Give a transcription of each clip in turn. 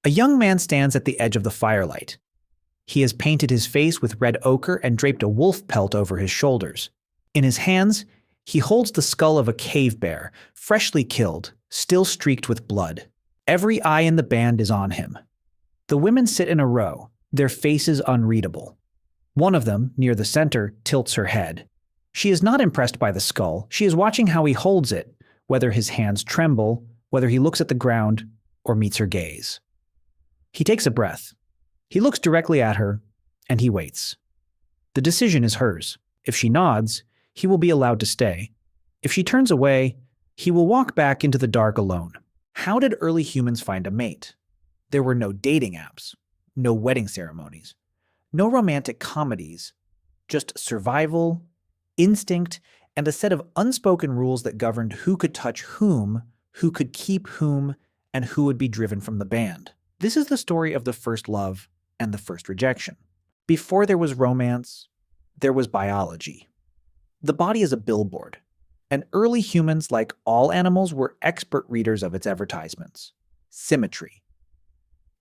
A young man stands at the edge of the firelight. He has painted his face with red ochre and draped a wolf pelt over his shoulders. In his hands, he holds the skull of a cave bear, freshly killed, still streaked with blood. Every eye in the band is on him. The women sit in a row, their faces unreadable. One of them, near the center, tilts her head. She is not impressed by the skull. She is watching how he holds it, whether his hands tremble, whether he looks at the ground, or meets her gaze. He takes a breath. He looks directly at her, and he waits. The decision is hers. If she nods, he will be allowed to stay. If she turns away, he will walk back into the dark alone. How did early humans find a mate? There were no dating apps, no wedding ceremonies, no romantic comedies, just survival, instinct, and a set of unspoken rules that governed who could touch whom, who could keep whom, and who would be driven from the band. This is the story of the first love and the first rejection. Before there was romance, there was biology. The body is a billboard, and early humans, like all animals, were expert readers of its advertisements. Symmetry.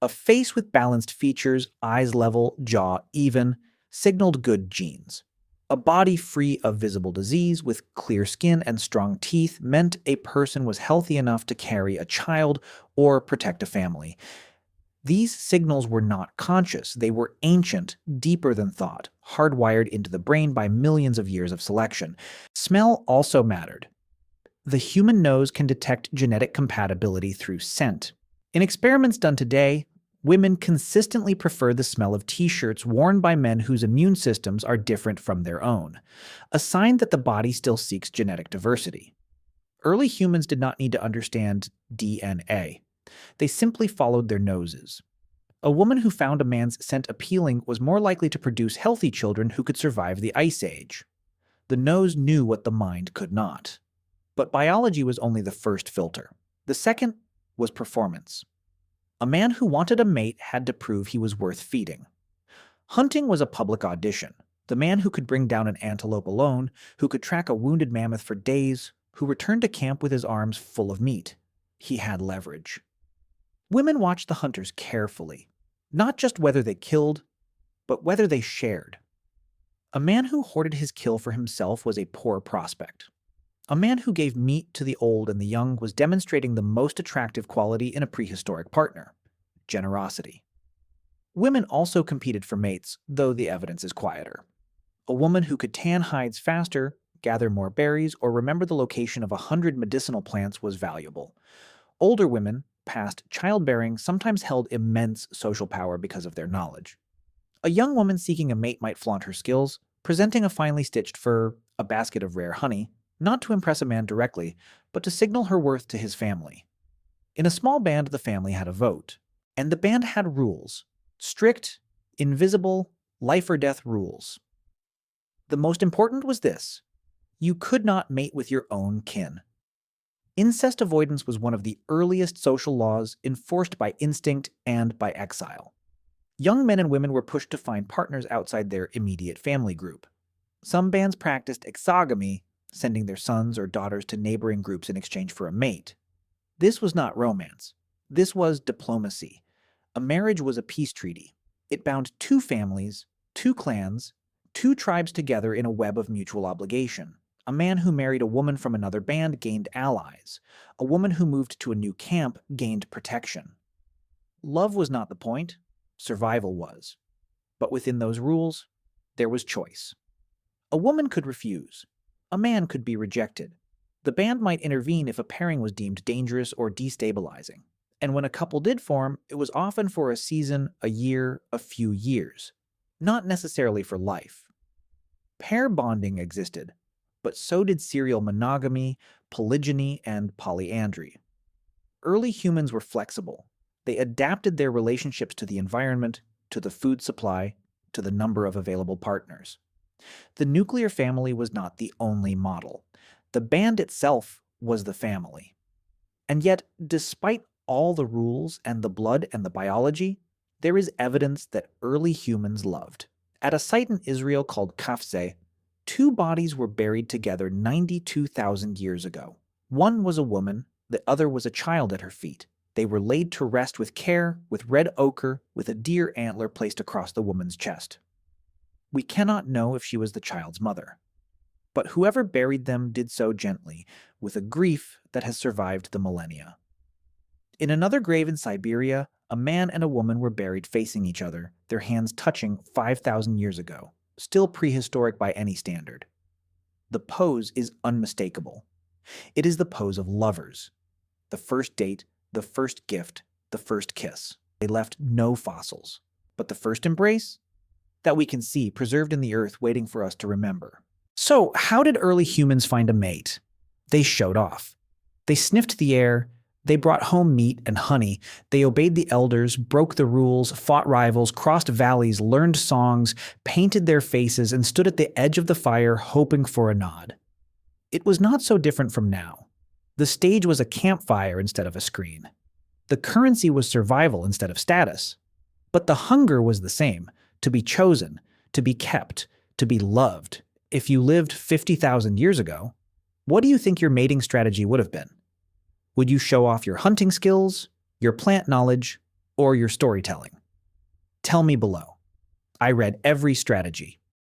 A face with balanced features, eyes level, jaw even, signaled good genes. A body free of visible disease with clear skin and strong teeth meant a person was healthy enough to carry a child or protect a family. These signals were not conscious. They were ancient, deeper than thought, hardwired into the brain by millions of years of selection. Smell also mattered. The human nose can detect genetic compatibility through scent. In experiments done today, women consistently prefer the smell of t-shirts worn by men whose immune systems are different from their own, a sign that the body still seeks genetic diversity. Early humans did not need to understand DNA. They simply followed their noses. A woman who found a man's scent appealing was more likely to produce healthy children who could survive the Ice Age. The nose knew what the mind could not. But biology was only the first filter. The second was performance. A man who wanted a mate had to prove he was worth feeding. Hunting was a public audition. The man who could bring down an antelope alone, who could track a wounded mammoth for days, who returned to camp with his arms full of meat. He had leverage. Women watched the hunters carefully, not just whether they killed, but whether they shared. A man who hoarded his kill for himself was a poor prospect. A man who gave meat to the old and the young was demonstrating the most attractive quality in a prehistoric partner: generosity. Women also competed for mates, though the evidence is quieter. A woman who could tan hides faster, gather more berries, or remember the location of 100 medicinal plants was valuable. Older women, past childbearing, sometimes held immense social power because of their knowledge. A young woman seeking a mate might flaunt her skills, presenting a finely stitched fur, a basket of rare honey, not to impress a man directly, but to signal her worth to his family. In a small band, the family had a vote, and the band had rules. Strict, invisible, life or death rules. The most important was this: you could not mate with your own kin. Incest avoidance was one of the earliest social laws enforced by instinct and by exile. Young men and women were pushed to find partners outside their immediate family group. Some bands practiced exogamy, sending their sons or daughters to neighboring groups in exchange for a mate. This was not romance. This was diplomacy. A marriage was a peace treaty. It bound two families, two clans, two tribes together in a web of mutual obligation. A man who married a woman from another band gained allies. A woman who moved to a new camp gained protection. Love was not the point. Survival was. But within those rules, there was choice. A woman could refuse. A man could be rejected. The band might intervene if a pairing was deemed dangerous or destabilizing. And when a couple did form, it was often for a season, a year, a few years. Not necessarily for life. Pair bonding existed, but so did serial monogamy, polygyny, and polyandry. Early humans were flexible. They adapted their relationships to the environment, to the food supply, to the number of available partners. The nuclear family was not the only model. The band itself was the family. And yet, despite all the rules and the blood and the biology, there is evidence that early humans loved. At a site in Israel called Kafze, two bodies were buried together 92,000 years ago. One was a woman, the other was a child at her feet. They were laid to rest with care, with red ochre, with a deer antler placed across the woman's chest. We cannot know if she was the child's mother, but whoever buried them did so gently, with a grief that has survived the millennia. In another grave in Siberia, a man and a woman were buried facing each other, their hands touching 5,000 years ago, still prehistoric by any standard. The pose is unmistakable. It is the pose of lovers. The first date, the first gift, the first kiss. They left no fossils. But the first embrace? That we can see preserved in the earth waiting for us to remember. So, how did early humans find a mate? They showed off. They sniffed the air, they brought home meat and honey, they obeyed the elders, broke the rules, fought rivals, crossed valleys, learned songs, painted their faces, and stood at the edge of the fire hoping for a nod. It was not so different from now. The stage was a campfire instead of a screen. The currency was survival instead of status. But the hunger was the same, to be chosen, to be kept, to be loved. If you lived 50,000 years ago, what do you think your mating strategy would have been? Would you show off your hunting skills, your plant knowledge, or your storytelling? Tell me below. I read every strategy.